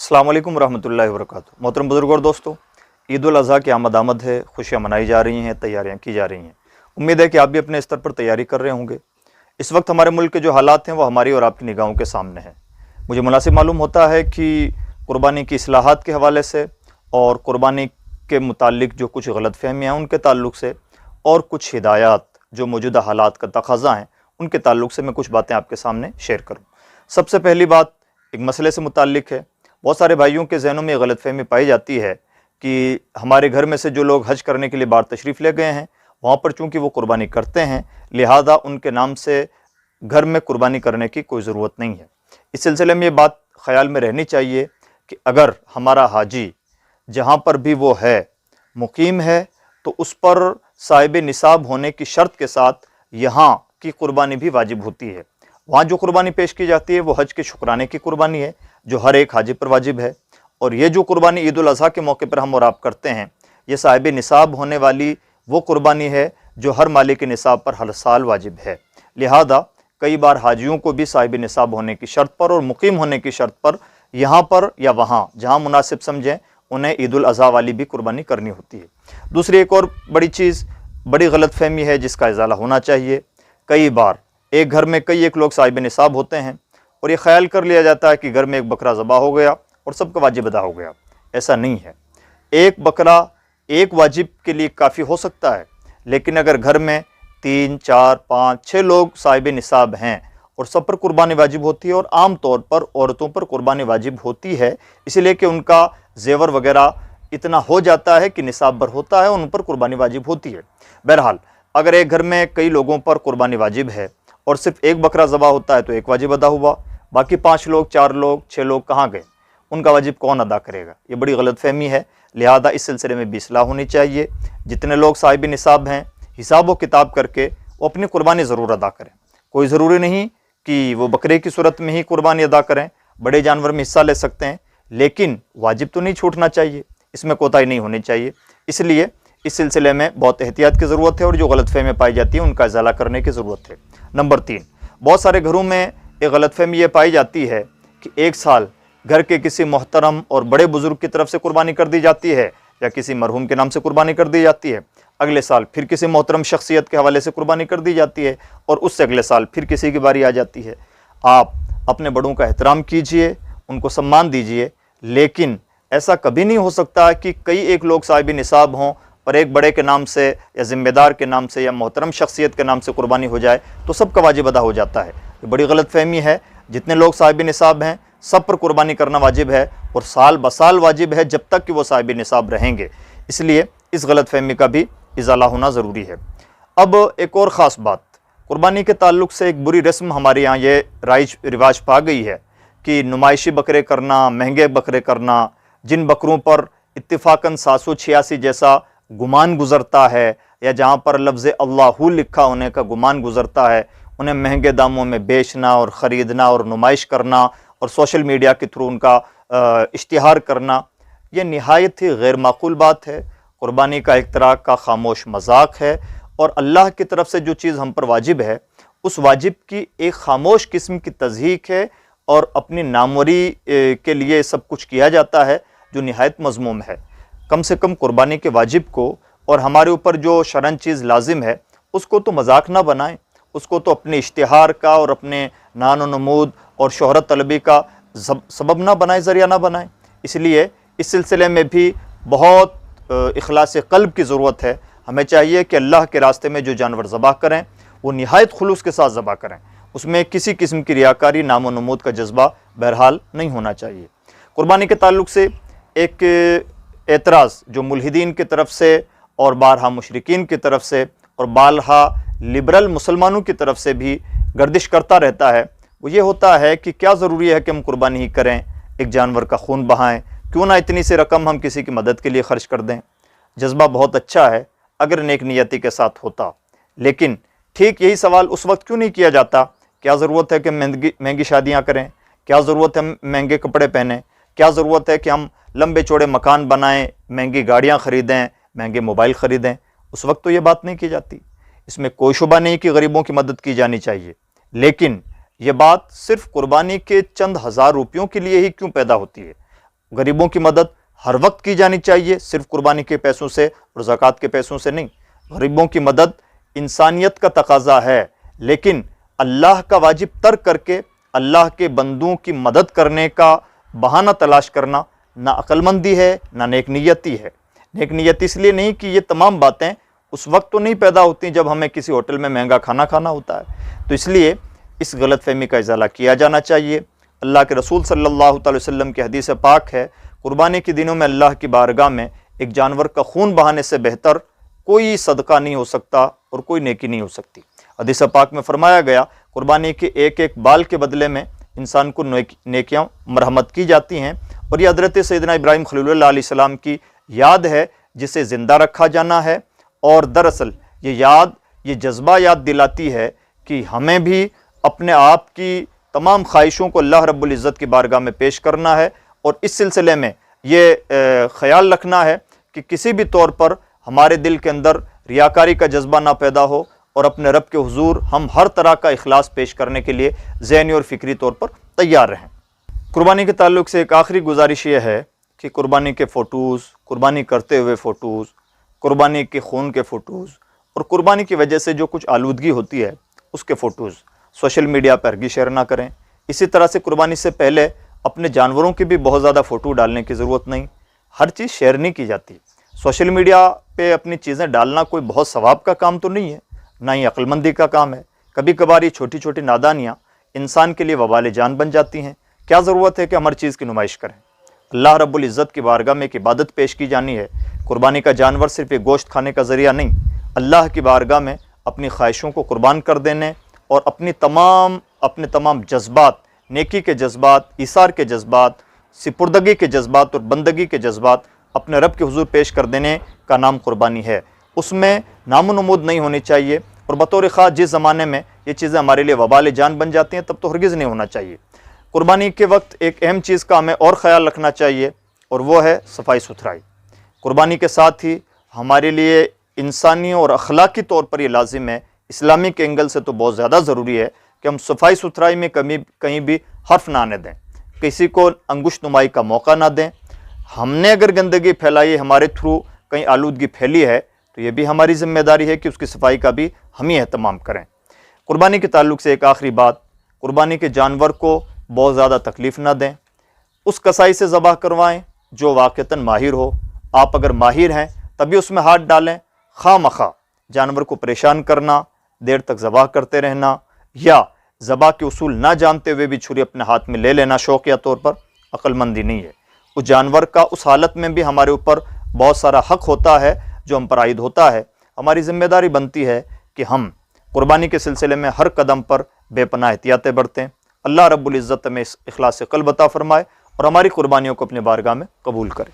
अस्सलाम वालेकुम रहमतुल्लाहि व बरकातुहू। मोहतरम बुजुर्ग और दोस्तों, ईद उल अज़हा की आमद है, खुशियाँ मनाई जा रही हैं, तैयारियाँ की जा रही हैं। उम्मीद है कि आप भी अपने स्तर पर तैयारी कर रहे होंगे। इस वक्त हमारे मुल्क के जो हालात हैं वो हमारी और आपकी निगाहों के सामने हैं। मुझे मुनासिब मालूम होता है कि कुर्बानी की इस्लाहात के हवाले से और कुर्बानी के मुतालिक जो कुछ गलतफहमियाँ हैं उनके ताल्लुक से और कुछ हिदायत जो मौजूदा हालात का तकाज़ा हैं उनके ताल्लुक से मैं कुछ बातें आपके सामने शेयर करूँ। सबसे पहली बात एक मसले से मुताल्लिक है। बहुत सारे भाइयों के जहनों में गलतफहमी पाई जाती है कि हमारे घर में से जो लोग हज करने के लिए बाहर तशरीफ़ ले गए हैं वहाँ पर चूँकि वो कुर्बानी करते हैं, लिहाजा उनके नाम से घर में कुर्बानी करने की कोई ज़रूरत नहीं है। इस सिलसिले में ये बात ख़याल में रहनी चाहिए कि अगर हमारा हाजी जहाँ पर भी वो है मुकीम है तो उस पर साहिब निसाब होने की शर्त के साथ यहाँ की कुर्बानी भी वाजिब होती है। वहाँ जो कुर्बानी पेश की जाती है वो हज के शुक्राने की कुर्बानी है जो हर एक हाजी पर वाजिब है। और ये जो कुर्बानी ईद उल अज़हा के मौके पर हम और आप करते हैं ये साहिब निसाब होने वाली वो कुर्बानी है जो हर मालिक निसाब पर हर साल वाजिब है। लिहाजा कई बार हाजियों को भी साहिब निसाब होने की शर्त पर और मुकीम होने की शर्त पर यहाँ पर या वहाँ जहाँ मुनासिब समझें उन्हें ईद उल अज़हा वाली भी कुर्बानी करनी होती है। दूसरी एक और बड़ी चीज़, बड़ी गलतफहमी है जिसका इजाला होना चाहिए। कई बार एक घर में कई एक लोग साहिब निसाब होते हैं और ये ख्याल कर लिया जाता है कि घर में एक बकरा ज़बा हो गया और सबका वाजिब अदा हो गया। ऐसा नहीं है। एक बकरा एक वाजिब के लिए काफ़ी हो सकता है, लेकिन अगर घर में 3, 4, 5, 6 लोग साहिब निसाब हैं और सब पर कुर्बानी वाजिब होती है और आम तौर पर औरतों पर कुर्बानी वाजिब होती है इसलिए कि उनका जेवर वगैरह इतना हो जाता है कि निसाब पर होता है, उन पर कुर्बानी वाजिब होती है। बहरहाल अगर एक घर में कई लोगों पर कुर्बानी वाजिब है और सिर्फ एक बकरा ज़बा होता है तो एक वाजिब अदा हुआ, बाकी 5 लोग, 4 लोग, 6 लोग कहाँ गए? उनका वाजिब कौन अदा करेगा? ये बड़ी गलतफहमी है। लिहाजा इस सिलसिले में भी इस्लाह होनी चाहिए। जितने लोग साहिब निसाब हैं हिसाब व किताब करके वो अपनी कुर्बानी ज़रूर अदा करें। कोई ज़रूरी नहीं कि वो बकरे की सूरत में ही कुर्बानी अदा करें, बड़े जानवर में हिस्सा ले सकते हैं, लेकिन वाजिब तो नहीं छूटना चाहिए, इसमें कोताही नहीं होनी चाहिए। इसलिए इस सिलसिले में बहुत एहतियात की ज़रूरत है और जो गलतफहमी पाई जाती है उनका इजाला करने की ज़रूरत है। नंबर 3, बहुत सारे घरों में एक गलतफहमी ये पाई जाती है कि एक साल घर के किसी मोहतरम और बड़े बुजुर्ग की तरफ से कुर्बानी कर दी जाती है या किसी मरहूम के नाम से कुर्बानी कर दी जाती है, अगले साल फिर किसी मोहतरम शख्सियत के हवाले से कुर्बानी कर दी जाती है और उससे अगले साल फिर किसी की बारी आ जाती है। आप अपने बड़ों का एहतराम कीजिए, उनको सम्मान दीजिए, लेकिन ऐसा कभी नहीं हो सकता कि कई एक लोग साहिब निसाब हों और एक बड़े के नाम से या ज़िम्मेदार के नाम से या मोहतरम शख्सियत के नाम से कुर्बानी हो जाए तो सबका वाजिब अदा हो जाता है। ये बड़ी गलतफहमी है। जितने लोग साहिब निसाब हैं सब पर कुर्बानी करना वाजिब है और साल बसाल वाजिब है जब तक कि वो साहिब निसाब रहेंगे। इसलिए इस गलतफहमी का भी इजाला होना ज़रूरी है। अब एक और ख़ास बात, कुर्बानी के ताल्लुक से एक बुरी रस्म हमारे यहाँ ये रिवाज पा गई है कि नुमाइशी बकरे करना, महंगे बकरे करना, जिन बकरों पर इत्तिफाकन 786 जैसा गुमान गुज़रता है या जहाँ पर लफ्ज़ अल्लाहु लिखा होने का गुमान गुज़रता है, उन्हें महंगे दामों में बेचना और ख़रीदना और नुमाइश करना और सोशल मीडिया के थ्रू उनका इश्तिहार करना, यह निहायत ही गैर माकूल बात है। कुर्बानी का एक तरह का खामोश मजाक है और अल्लाह की तरफ से जो चीज़ हम पर वाजिब है उस वाजिब की एक खामोश किस्म की तज़हीक है और अपनी नामवरी के लिए सब कुछ किया जाता है जो निहायत मज़मूम है। कम से कम कुर्बानी के वाजिब को और हमारे ऊपर जो शरन चीज़ लाजिम है उसको तो मजाक ना बनाएं, उसको तो अपने इश्तिहार का और अपने नान व नमूद और शोहरत तलबी का सबब ना बनाएं, ज़रिया ना बनाएं। इसलिए इस सिलसिले में भी बहुत इखलास क़ल्ब की ज़रूरत है। हमें चाहिए कि अल्लाह के रास्ते में जो जानवर ज़बा करें वो निहायत खुलूस के साथ ज़बा करें, उसमें किसी किस्म की रियाकारी, नाम व नमूद का जज्बा बहरहाल नहीं होना चाहिए। कुर्बानी के ताल्लुक से एक एतराज़ जो मुल्हिदीन की तरफ से और बारहा मुशरिकीन की तरफ से और बारहा लिबरल मुसलमानों की तरफ से भी गर्दिश करता रहता है, वो ये होता है कि क्या ज़रूरी है कि हम कुर्बानी ही करें, एक जानवर का खून बहाएं, क्यों ना इतनी सी रकम हम किसी की मदद के लिए ख़र्च कर दें। जज्बा बहुत अच्छा है अगर नेक नियति के साथ होता, लेकिन ठीक यही सवाल उस वक्त क्यों नहीं किया जाता, क्या ज़रूरत है कि महंगी शादियाँ करें, क्या ज़रूरत है हम महंगे कपड़े पहनें, क्या ज़रूरत है कि हम लंबे चौड़े मकान बनाएं, महंगी गाड़ियाँ ख़रीदें, महंगे मोबाइल ख़रीदें। उस वक्त तो ये बात नहीं की जाती। इसमें कोई शुबा नहीं कि गरीबों की मदद की जानी चाहिए, लेकिन ये बात सिर्फ कुर्बानी के चंद हज़ार रुपयों के लिए ही क्यों पैदा होती है? गरीबों की मदद हर वक्त की जानी चाहिए, सिर्फ कुर्बानी के पैसों से और ज़कात के पैसों से नहीं। गरीबों की मदद इंसानियत का तकाजा है, लेकिन अल्लाह का वाजिब तर्क करके अल्लाह के बंदों की मदद करने का बहाना तलाश करना ना अक्लमंदी है, ना नेक नियती है। नेक नियत इसलिए नहीं कि ये तमाम बातें उस वक्त तो नहीं पैदा होती जब हमें किसी होटल में महंगा खाना खाना होता है। तो इसलिए इस गलत फहमी का इजाला किया जाना चाहिए। अल्लाह के रसूल सल्लल्लाहु अलैहि वसल्लम की हदीस पाक है, कुर्बानी के दिनों में अल्लाह की बारगाह में एक जानवर का खून बहाने से बेहतर कोई सदका नहीं हो सकता और कोई नेकी नहीं हो सकती। हदीस पाक में फरमाया गया, कुर्बानी के एक एक बाल के बदले में इंसान को नेकियां मरहमत की जाती हैं। और ये हज़रत सैयदना इब्राहीम खलीलुल्लाह अलैहिस्सलाम की याद है जिसे ज़िंदा रखा जाना है। और दरअसल ये याद, ये जज्बा याद दिलाती है कि हमें भी अपने आप की तमाम ख्वाहिशों को अल्लाह रब्बुल इज़्ज़त की बारगाह में पेश करना है। और इस सिलसिले में ये ख्याल रखना है कि किसी भी तौर पर हमारे दिल के अंदर रियाकारी का जज्बा ना पैदा हो और अपने रब के हुजूर हम हर तरह का इखलास पेश करने के लिए ज़हनी और फ़िक्री तौर पर तैयार रहें। कुर्बानी के ताल्लुक़ से एक आखिरी गुजारिश ये है कि कुर्बानी के फ़ोटोज़, कुर्बानी करते हुए फ़ोटोज़, कुर्बानी के खून के फ़ोटोज़ और कुर्बानी की वजह से जो कुछ आलूदगी होती है उसके फ़ोटोज़ सोशल मीडिया पर हरगिज़ शेयर ना करें। इसी तरह से कुर्बानी से पहले अपने जानवरों की भी बहुत ज़्यादा फ़ोटो डालने की ज़रूरत नहीं। हर चीज़ शेयर नहीं की जाती। सोशल मीडिया पे अपनी चीज़ें डालना कोई बहुत सवाब का काम तो नहीं है, ना ही अक्लमंदी का काम है। कभी कभार ये छोटी छोटी नादानियाँ इंसान के लिए वबाल जान बन जाती हैं। क्या ज़रूरत है कि हम हर चीज़ की नुमाइश करें। अल्लाह रब्बुल इज़्ज़त की बारगाह में एक इबादत पेश की जानी है। कुर्बानी का जानवर सिर्फ एक गोश्त खाने का ज़रिया नहीं, अल्लाह की बारगाह में अपनी ख्वाहिशों को कुर्बान कर देने और अपने तमाम जज्बात, नेकी के जज्बात, इसार के जज्बात, सिपुर्दगी के जज्बात और बंदगी के जज्बात अपने रब के हुजूर पेश कर देने का नाम कुर्बानी है। उसमें नामो-नमूद नहीं होनी चाहिए। और बतौर ख़ास जिस ज़माने में ये चीज़ें हमारे लिए वबाल जान बन जाती हैं तब तो हरगिज़ नहीं होना चाहिए। कुर्बानी के वक्त एक अहम चीज़ का हमें और ख़याल रखना चाहिए और वो है सफाई सुथराई। कुर्बानी के साथ ही हमारे लिए इंसानी और अखलाकी तौर पर ये लाजिम है, इस्लामिक एंगल से तो बहुत ज़्यादा ज़रूरी है कि हम सफाई सुथराई में कहीं भी हर्फ ना आने दें, किसी को अंगुश नुमाई का मौका ना दें। हमने अगर गंदगी फैलाई, हमारे थ्रू कहीं आलूदगी फैली है तो ये भी हमारी ज़िम्मेदारी है कि उसकी सफाई का भी हम ही एहतमाम करें। कुर्बानी के ताल्लुक़ से एक आखिरी बात, कुर्बानी के जानवर को बहुत ज़्यादा तकलीफ़ ना दें। उस कसाई से ज़बाह करवाएं जो वाक़तन माहिर हो। आप अगर माहिर हैं तभी उसमें हाथ डालें। खामखा जानवर को परेशान करना, देर तक ज़बाह करते रहना या ज़बाह के उसूल ना जानते हुए भी छुरी अपने हाथ में ले लेना शौकिया तौर पर अक्लमंदी नहीं है। उस जानवर का उस हालत में भी हमारे ऊपर बहुत सारा हक़ होता है जो हम पर आयद होता है। हमारी ज़िम्मेदारी बनती है कि हम कुर्बानी के सिलसिले में हर कदम पर बेपनाह एहतियातें बरतें। अल्लाह रब्बुल इज़्ज़त में इस इखलास से क़ल्ब अता फ़रमाए और हमारी कुर्बानियों को अपनी बारगाह में कबूल करे।